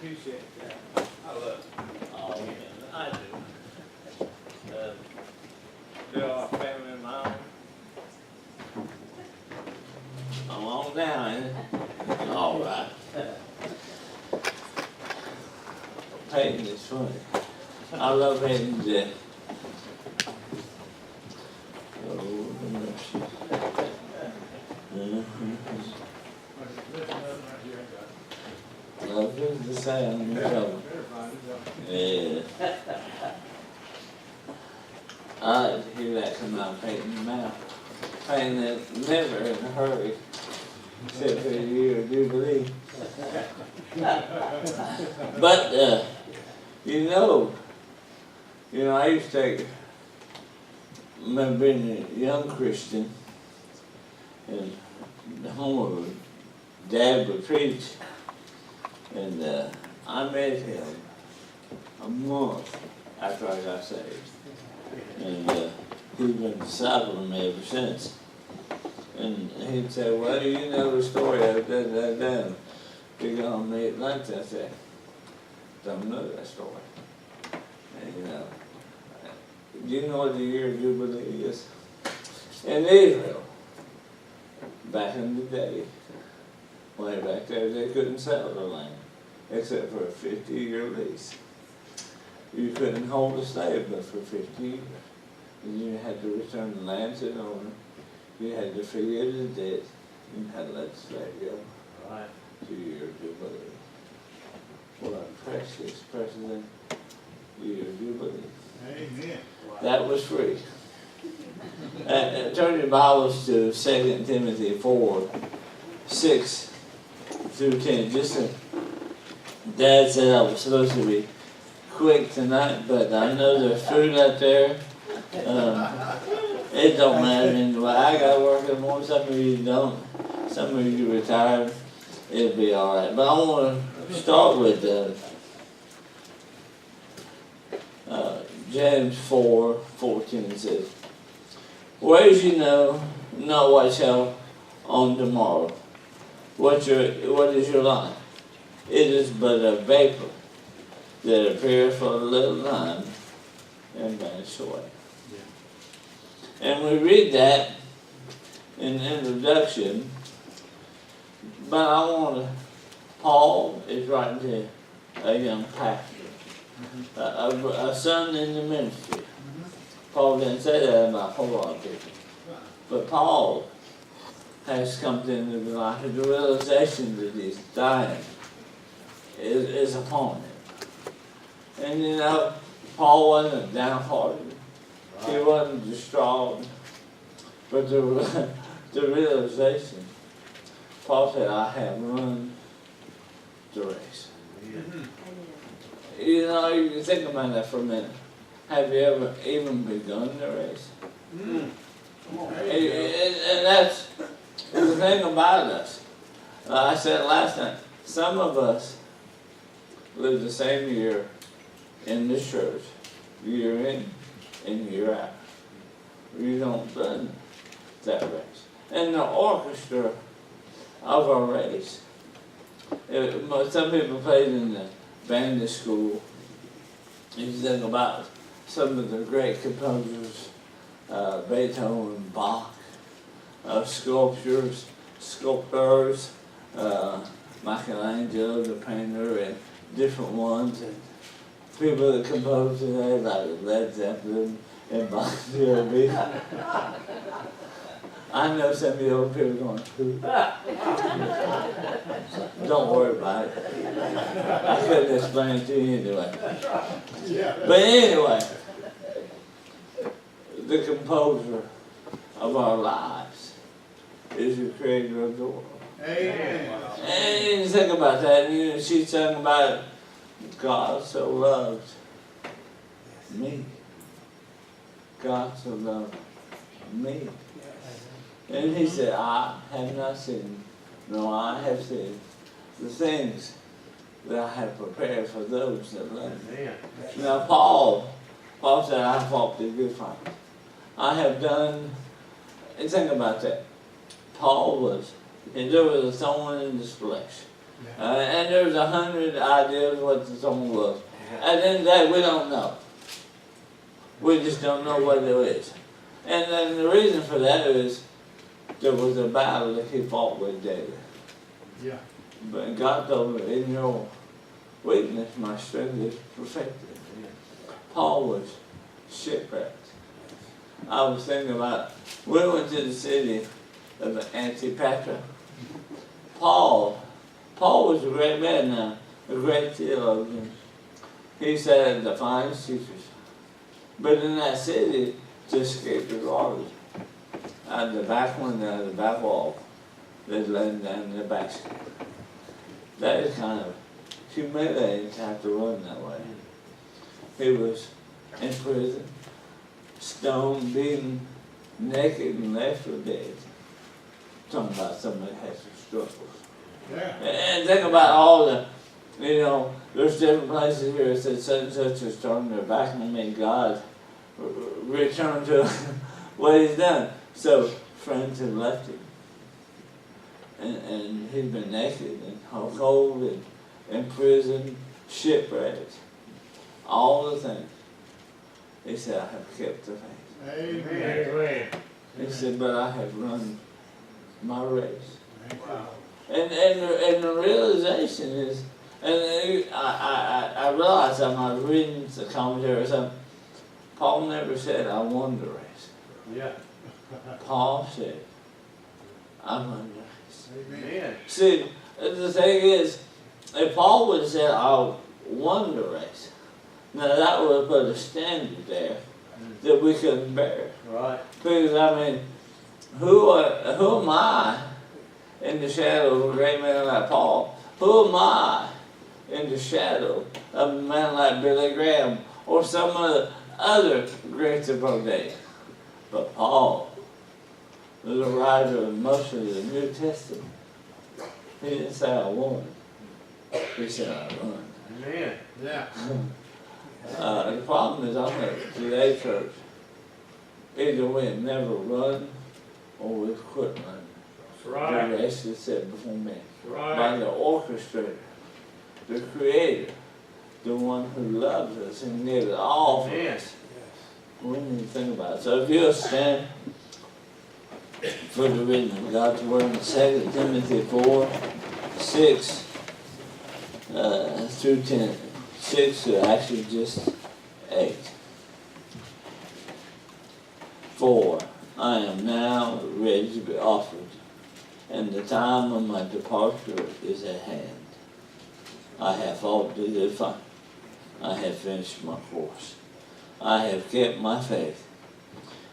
appreciate that. I love it. Oh, yeah, I do. They're all family of my own. I'm on down, ain't it? All right. Painting is funny. I love painting to death. Oh, mercy. Love is the sound of trouble. Yeah. I like to hear that come out painting your mouth. Painting that never in a hurry, except for the year of Jubilee. But, you know, I used to remember being a young Christian, and the home of Dad would preach, and I met him a month after I got saved. And he's been discipling me ever since. And he'd say, well, you know the story of that. You're going to meet lunch. I said, don't know that story. And do you know what the year of Jubilee is? In Israel, back in the day, way back there, they couldn't sell their land except for a 50-year lease. You couldn't hold a slave but for 50 years. And you had to return the land to the owner. You had to forgive the debt. You had to let the slave go. Right. To your Jubilee. What a precious year of Jubilee. Amen. That was free. Turn your Bibles to 2 Timothy 4, 6 through 10. Dad said I was supposed to be quick tonight, but I know there's food out there. It don't matter anyway. I got to work in the morning. Some of you don't. Some of you retired. It'll be all right. But I want to start with James 4:14 says, "Whereas you know not what shall on tomorrow. What is your life? It is but a vapor that appears for a little time and vanishes away." Yeah. And we read that in the introduction, but Paul is writing to a young pastor, a son in the ministry. Paul didn't say that about a whole lot of people. But Paul has come into the life, the realization that he's dying is upon him. And Paul wasn't downhearted. He wasn't distraught. But the realization, Paul said, I have run the race. You can think about that for a minute. Have you ever even begun the race? And that's the thing about us. I said last night, some of us live the same year in this church, year in and year out. You don't run that race. And the orchestra of our race. Some people played in the band school. You think about some of the great composers, Beethoven, Bach, sculptors, Michelangelo, the painter, and different ones, and people that compose today, like Led Zeppelin and Bon Jovi. I know some of the old people going, who? Don't worry about it. I couldn't explain it to you anyway. But anyway, the composer of our lives is the creator of the world. Amen. And you think about that, and she sang about it. God so loved me. God so loved me. And he said, I have not seen, no, I have seen the things that I have prepared for those that love me. Now, Paul said, I fought the good fight. I have done, and think about that. Paul was, and there was a thorn in his flesh. And there's 100 ideas what the song was. At the end of the day, we don't know. We just don't know what it is. And then the reason for that is there was a battle that he fought with David. Yeah. But God told him, in your weakness, my strength is perfected. Paul was shipwrecked. I was thinking about, we went to the city of Antipatra. Paul was a great man now, a great theologian. He said the finest teachers. But in that city, to escape the guards, out the back window, out the back wall, they let him down in the basket. That is kind of humiliating to have to run that way. He was in prison, stoned, beaten, naked, and left for dead. Talking about somebody that has some struggles. Yeah. And think about all the, there's different places here that said such and such is turning their back on me. God return to what he's done. So friends have left him. And he's been naked and cold and in prison, shipwrecked, all the things. He said, I have kept the faith. Amen. He said, but I have run my race. Wow. And the realization is, and I realized when I was reading the commentary or something, Paul never said, I won the race. Yeah. Paul said, I won the race. Amen. See, the thing is, if Paul would have said, I won the race, now that would have put a standard there that we couldn't bear. Right. Because, I mean, who am I in the shadow of a great man like Paul? Who am I in the shadow of a man like Billy Graham or some of the other greats of our day? But Paul, the writer of most of the New Testament, he didn't say I won. He said I won. Amen. Yeah. The problem is on today's church, either we have never run or we've quit running. That's right. The race is set before me. That's right. By the orchestrator, the creator, the one who loves us and gave it all for Amen. us. We need to think about it. So if you'll stand for the reading of God's Word in 2 Timothy 4, 6 through 10. 6 to actually just 8. 4. I am now ready to be offered, and the time of my departure is at hand. I have fought the good fight. I have finished my course. I have kept my faith.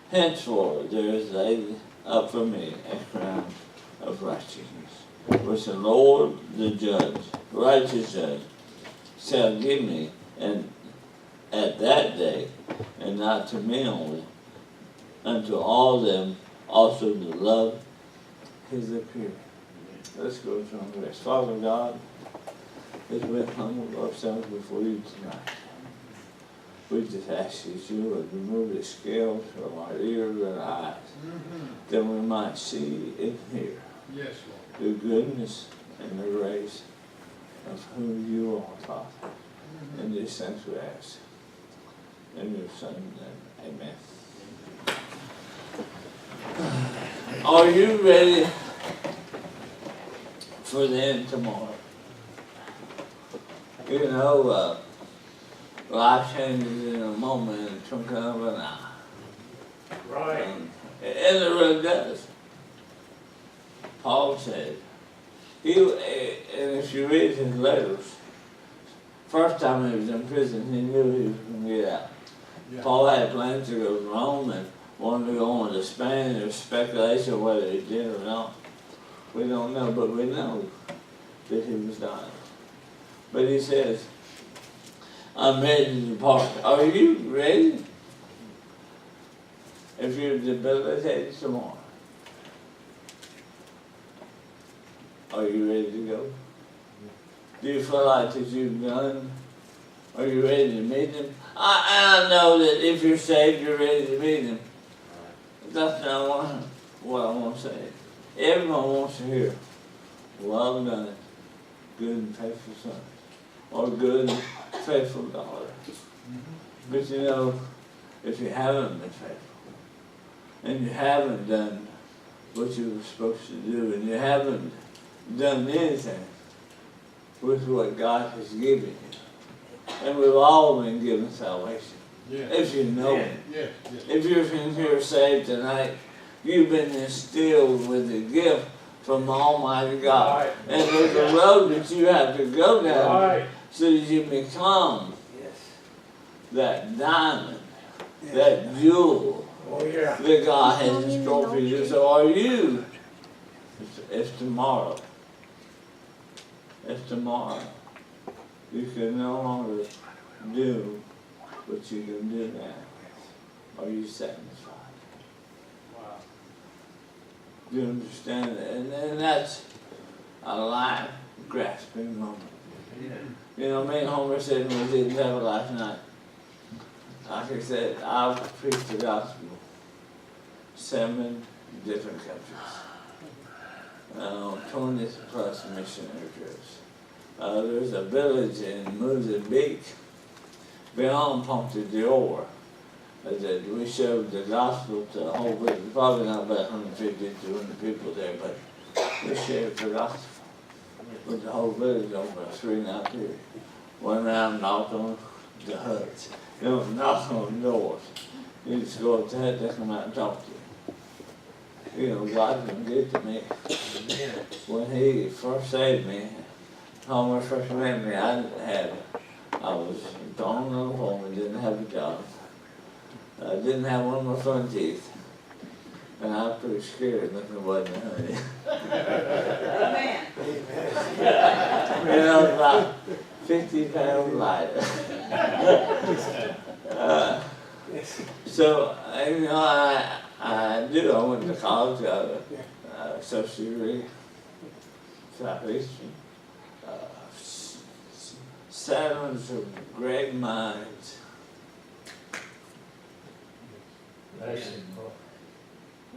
Henceforth there is laid up for me a crown of righteousness, which the Lord, the judge, righteous judge, shall give me, and at that day, and not to me only, unto all them also that love his appearing. Let's go to our rest. Father God, as we humble ourselves before you tonight, we just ask that you would remove the scales from our ears and eyes, that we might see and hear Yes, Lord. the goodness and the grace of who you are, Father. And these things we ask. In your Son's name, amen. Are you ready for the end tomorrow? Life changes in a moment, in the twinkling of an eye. Right. And it really does. Paul said, and if you read his letters, first time he was in prison, he knew he was going to get out. Yeah. Paul had plans to go to Rome and wanted to go on to Spain. There's speculation whether he did or not. We don't know, but we know that he was dying. But he says, I'm ready to depart. Are you ready? If you're debilitated tomorrow, are you ready to go? Do you feel like that you've done? Are you ready to meet him? I know that if you're saved, you're ready to meet him. That's not what I want to say. Everyone wants to hear, well done, good and faithful son, or good and faithful daughter. But you know, if you haven't been faithful, and you haven't done what you were supposed to do, and you haven't done anything with what God has given you, and we've all been given salvation, if you know it. If you're in here saved tonight, you've been instilled with a gift from Almighty God. Right. And there's a road that you have to go down Right. so that you become that diamond, that jewel Oh, yeah. that God has in store for you. So are you, if tomorrow, you can no longer do what you can do now, are you satisfied? Wow. Do you understand that? And that's a life grasping moment. You know, me and Homer said when we didn't have it last night, like I said, I've preached the gospel 7 different countries, 20 plus missionary trips. There's a village in Mozambique beyond Ponte d'Or that we showed the gospel to a whole village, probably not about 150 to 200 people there, but we shared the gospel with the whole village over a 3-night period. Went around and knocked on the huts. You don't knock on doors. You just go up to the hut, they come out and talk to you. You know, God's been good to me. When He first saved me, Homer first met me, I was thrown on the home and didn't have a job. I didn't have one of my front teeth. And I was pretty scared looking at what honey. Amen. You know, about 50 pounds lighter. So, you know, I went to college, social degree, Southeastern, sat on some great minds.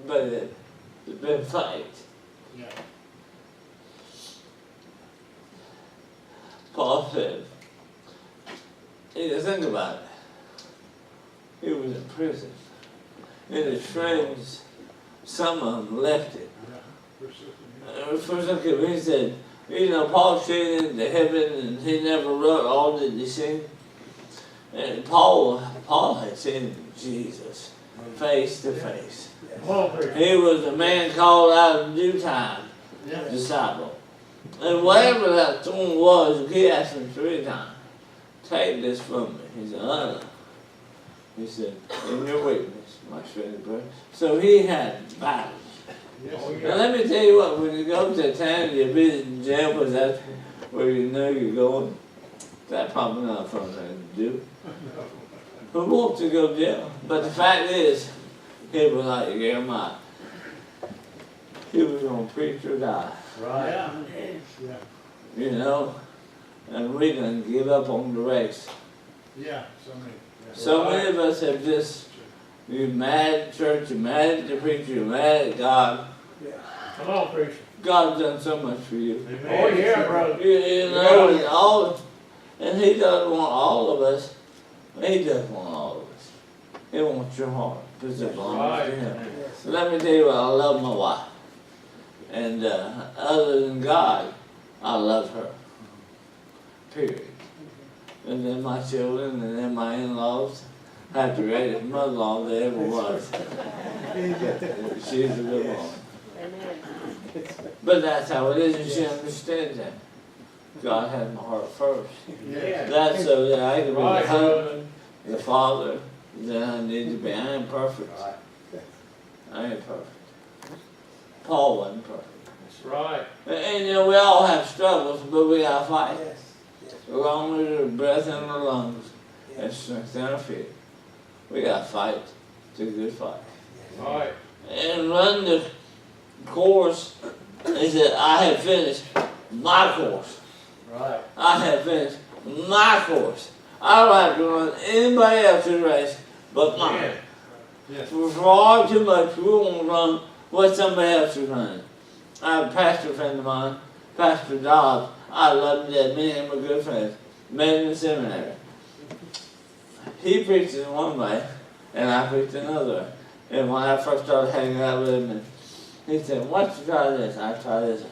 But it's been a fight. Yeah. Paul said, you think about it. He was in prison. And his friends, some of them left him. First look at me, he said, you know, Paul stayed into heaven and he never wrote all that he seen. And Paul had seen Jesus face to face. He was a man called out in due time, disciple. And whatever that thorn was, he asked him 3 times, take this from me. He said, He said, in your weakness, my strength, brother. So he had battles. Now let me tell you what, when you go to a town, you visit in jail, because that's where you know you're going, that's probably not a fun thing to do. Who wants to go to jail? But the fact is, he was like Jeremiah. He was going to preach or die. Right. Yeah. You know? And we didn't give up on the race. Yeah, so many. So many of us have just, you're mad at church, you're mad at the preacher, you're mad at God. Come on, preacher. God's done so much for you. Oh, yeah, brother. You know, and He doesn't want all of us. He does want all of us. He wants your heart, because it belongs to Him. So let me tell you what, I love my wife. And other than God, I love her. Period. And then my children, and then my in-laws. I have the greatest mother-in-law there ever was. She's a good woman. But that's how it is, and she understands that. God has my heart first. Yeah. That's so that I can be the Right, husband, brother. the father that I need to be. I ain't perfect. I ain't perfect. Paul wasn't perfect. That's right. And you know, we all have struggles, but we gotta fight. As long as there's breath in our lungs and strength in our feet, we gotta fight the good fight. Right. And run the course is that I have finished my course. Right. I have finished my course. I don't have to run anybody else's race but mine. Yes. For far too much, we won't run what somebody else is running. I have a pastor friend of mine, Pastor Dobbs. I love him to death. Me and him were good friends. Met in the seminary. He preaches one way, and I preach another way. And when I first started hanging out with him, he said, "Why don't you try this?" I try this.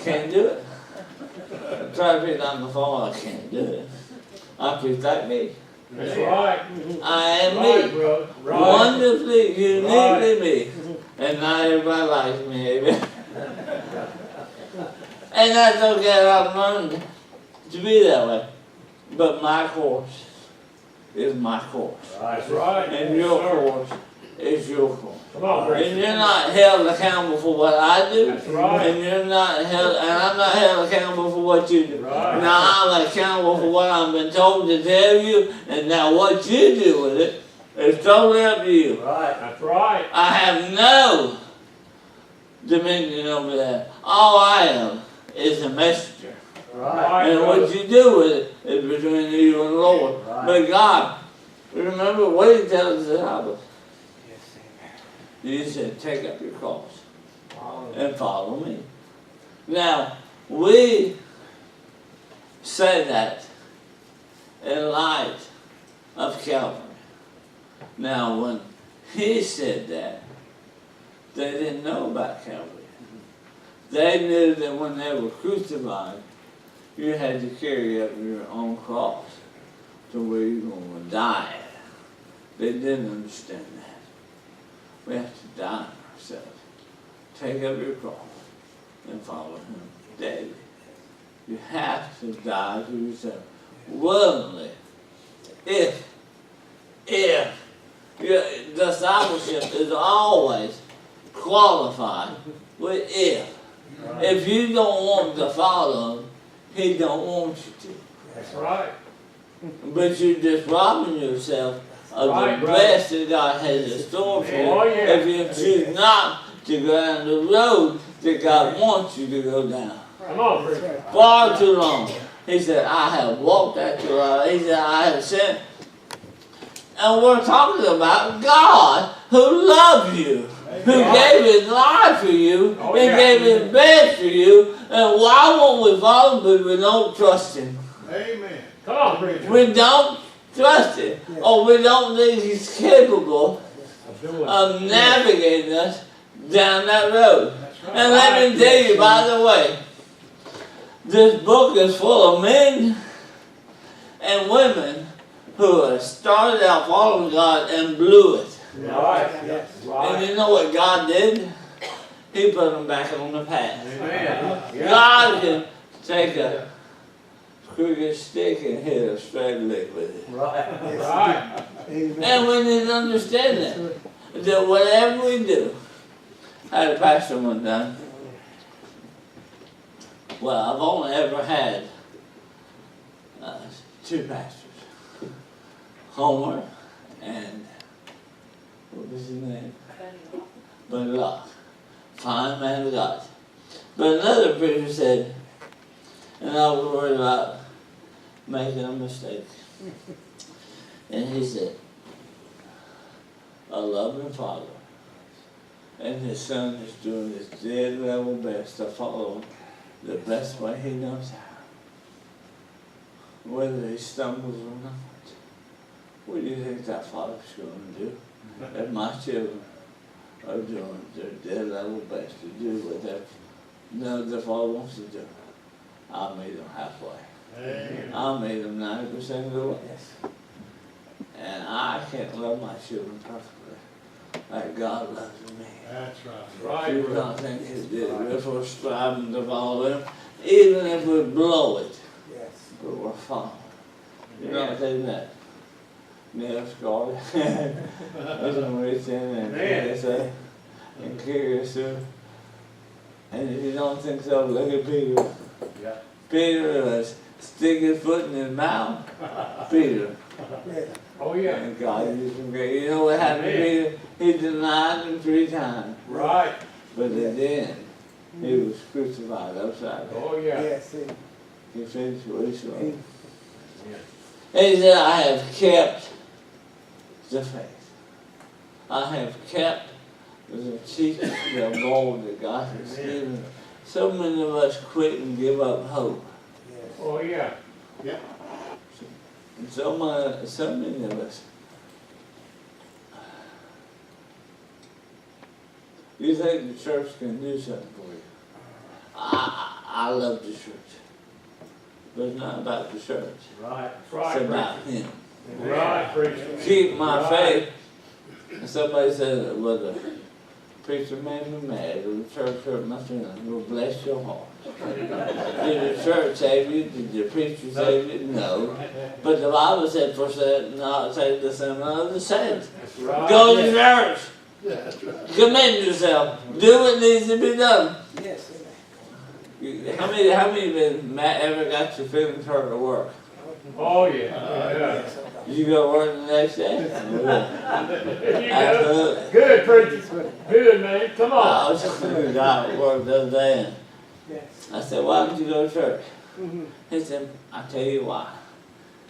Can't do it. I try to preach on the phone, I can't do it. I preach like me. That's right. I am Right, me. brother. Right. Wonderfully, uniquely Right. me. And not everybody likes me, amen. And that's okay, I've learned to be that way. But my course is my course. That's right. And your course is your course. Come on, And preacher. you're not held accountable for what I do. That's right. And you're not held, and I'm not held accountable for what you do. Right. Now I'm accountable for what I've been told to tell you, and now what you do with it is totally up to you. Right. That's right. I have no dominion over that. All I am is a messenger. Right. And what you do with it is between you and the Lord. Right. But God, remember what He tells the disciples. He said, take up your cross and follow me. Now, we say that in light of Calvary. Now, when He said that, they didn't know about Calvary. They knew that when they were crucified, you had to carry up your own cross to where you're going to die. They didn't understand that. We have to die ourselves. Take up your cross and follow Him daily. You have to die to yourself willingly. If your discipleship is always qualified with if. If you don't want to follow Him, He don't want you to. That's right. But you're just robbing yourself of Right, the brother. best that God has in store for you. Oh, yeah. If you choose not to go down the road that God wants you to go down. Come on, preacher. Far too long. He said, I have walked that too long. He said, I have sinned. And we're talking about God who loves you, who gave His life for you, Oh, and yeah. gave His best for you. And why won't we follow Him? But we don't trust Him. Amen. Come on, preacher. We don't trust Him, or we don't think He's capable of navigating us down that road. And let me tell you, by the way, this book is full of men and women who have started out following God and blew it. Right. And Right. you know what God did? He put them back on the path. Amen. Yeah. God can take a crooked stick and hit a straight leg with it. Right. And we need to understand that whatever we do, I had a pastor one time. Well, I've only ever had two pastors, Homer and what was his name? But Locke, fine man of God. But another preacher said, and I was worried about making a mistake. And he said, a loving father and his son is doing his dead level best to follow the best way he knows how. Whether he stumbles or not. What do you think that father's going to do? If my children are doing their dead level best to do what the father wants to do, I'll meet them halfway. Amen. I'll meet them 90% of the way. And I can't love my children perfectly like God loves me. That's right. You Right. don't think He did. If we're striving to follow Him, even if we blow it, but we're following. You know what they meant? Nail scarred. There's no reach in and say, and carry us through. And if you don't think so, look at Peter. Yeah. Peter was stick his foot in his mouth. Peter. Oh, yeah. And God used him great. You know what happened to Peter? He denied Him 3 times. Right. But at the end, He was crucified upside down. Oh, yeah. He finished what He started. Yeah. And He said, I have kept the faith. I have kept the teaching, the mold that God has given so many of us quit and give up hope. Oh, yeah. And so many of us. You think the church can do something for you? I love the church. But it's not about the church. Right. It's Right, about preacher. Him. Right, preacher. Keep my Right. faith. And somebody said, well, the preacher made me mad, or the church hurt my feelings. Well, bless your heart. Did the church save you? Did the preacher save you? No. But the Bible said, for not save the son of the saints. That's right. Go to church. Yeah, that's right. Commend yourself. Do what needs to be done. Yes. How many been ever got your feelings hurt at work? Oh, yeah. Yeah. You go to work the next day? There you go. Absolutely. Good, preacher. Good, man. Come I on. was talking to a guy at work the other day, and I said, why don't you go to church? He said, I'll tell you why.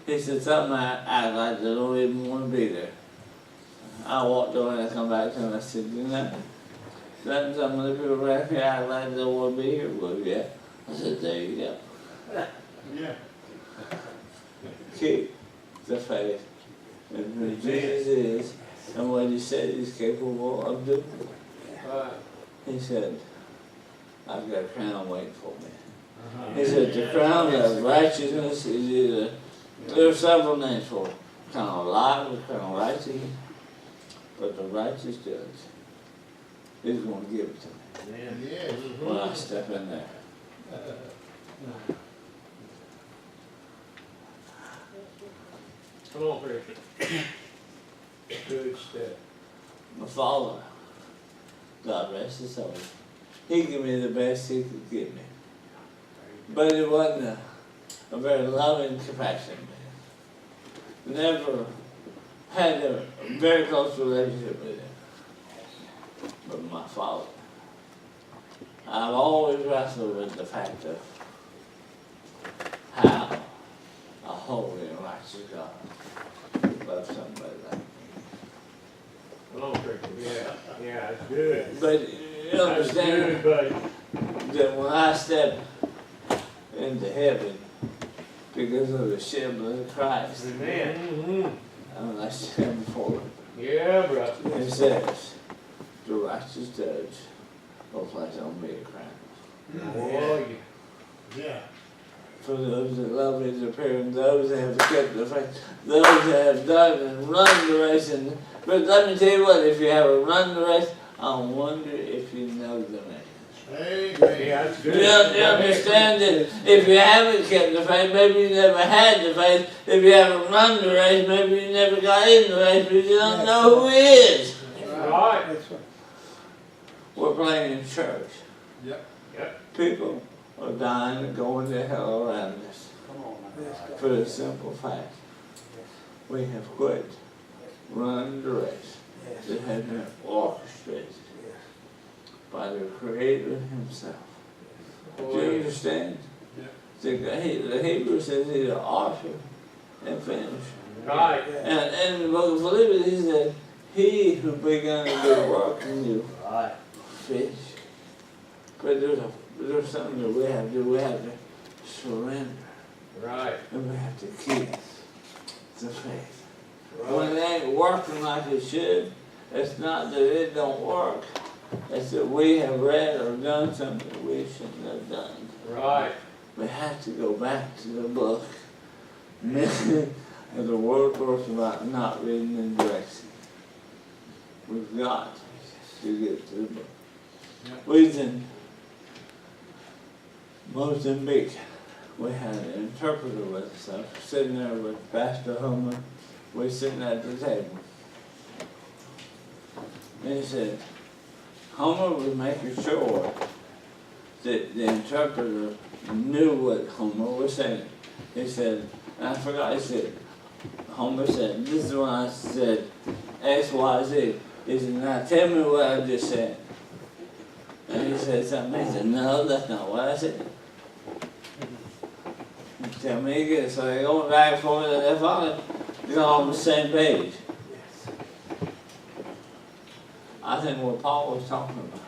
He said, something I act like they don't even want to be there. I walked over and I come back to him and I said, you know, letting some of the people around here act like they don't want to be here. Well, yeah. I said, there you go. Yeah. Keep the faith in who Jesus is and what He said He's capable of doing. Right. He said, I've got a crown waiting for me. Uh-huh. He said, the crown of righteousness is either, there are several names for it. Crown of life, the crown of righteousness, but the righteous judge is going to give it to me Yes. when I step in there. Come on, preacher. Good step. My father, God rest his soul, he gave me the best he could give me. But it wasn't a very loving, compassionate man. Never had a very close relationship with him. But my father, I've always wrestled with the fact of how a holy and righteous God loves somebody like me. Come on, preacher. Yeah. Yeah, it's good. But you That's understand good, buddy. that when I step into heaven because of the shed blood of Christ, Amen. I'm not standing before Him. Yeah, brother. It says, the righteous judge will place on me a crown. Oh, yeah. Yeah. For those that love His appearing, those that have kept the faith, those that have done and run the race. But let me tell you what, if you haven't run the race, I wonder if you know the man. Amen. Yeah, that's good. You understand that if you haven't kept the faith, maybe you never had the faith. If you haven't run the race, maybe you never got in the race, but you don't know who He is. Right. We're playing in church. Yep. Yep. People are dying and going to hell around us for the simple fact we have quit running the race that had been orchestrated by the Creator Himself. Do Oh, you yeah. understand? Yeah. The Hebrew says He's the author and finisher. Right. And in the book of Philippians, He said, He who began a good work in you, finish. But there's something that we have to do. We have to surrender. Right. And we have to keep the faith. When Right. it ain't working like it should, it's not that it don't work. It's that we have read or done something we shouldn't have done. Right. We have to go back to the book. And the word talks about not reading in direction. We've got to get to the book. We was in Mozambique. We had an interpreter with us. I was sitting there with Pastor Homer. We're sitting at the table. And he said, Homer was making sure that the interpreter knew what Homer was saying. He said, and I forgot, he said, Homer said, this is when I said X, Y, Z. He said, now tell me what I just said. And he said something. He said, no, that's not what I said. Tell me again. So they go back and forth, and they finally got on the same page. I think what Paul was talking about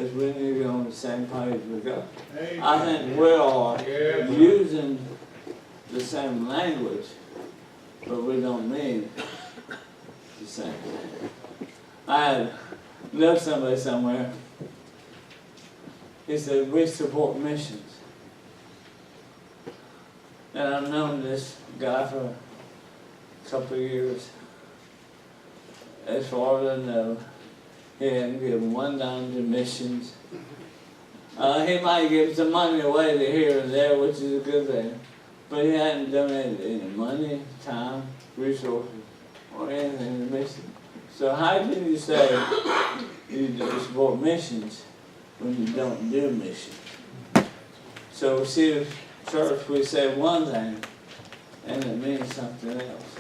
is we need to be on the same page with God. Amen. I think we are Yeah. using the same language, but we don't mean the same thing. I had met somebody somewhere. He said, we support missions. And I've known this guy for a couple of years. As far as I know, he hadn't given one dime to missions. He might give some money away to here and there, which is a good thing. But he hadn't donated any money, time, resources, or anything to missions. So how can you say you do support missions when you don't do missions? So see, church, we say one thing, and it means something else.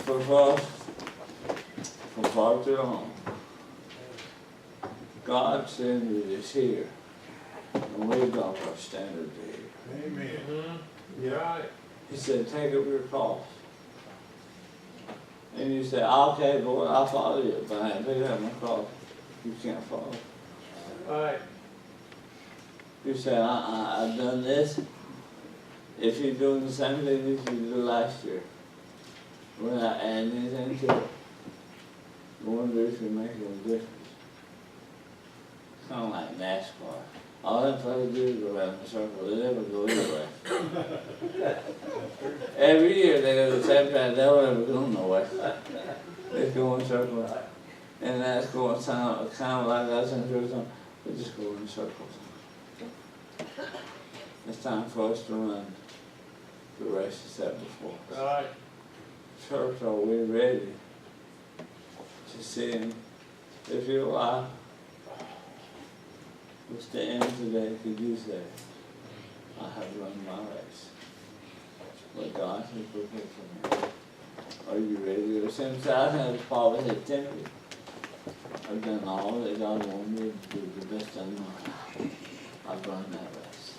For far too long, God's standard is here, and we've got our standard here. Amen. Mm-hmm. You're right. He said, take up your cross. And you say, okay, Lord, I'll follow you, but I ain't picking up my cross. You can't follow. Right. You say, I've done this. If you're doing the same thing that you did last year, without adding anything to it, I wonder if you're making a difference. Kind of like NASCAR. All them fellas do is go around in a circle. They never go anywhere. Every year they go to the same time. They don't ever go nowhere. They go in circles. And NASCAR kind of like us in Jerusalem. We just go in circles. It's time for us to run the race that's set before us. Right. Church, are we ready to see Him? If your life was to end today, could you say, I have run my race? What God has prepared for me. Are you ready? Or since I have Paul had Timothy, I've done all that God wanted me to do, the best I know. I've run that race.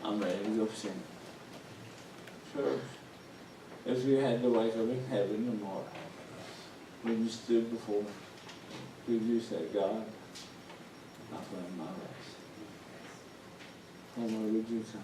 I'm ready to go sing. Church, if you had to wake up in heaven tomorrow, when you stood before Him, could you say, God, I've run my race? And where would you come?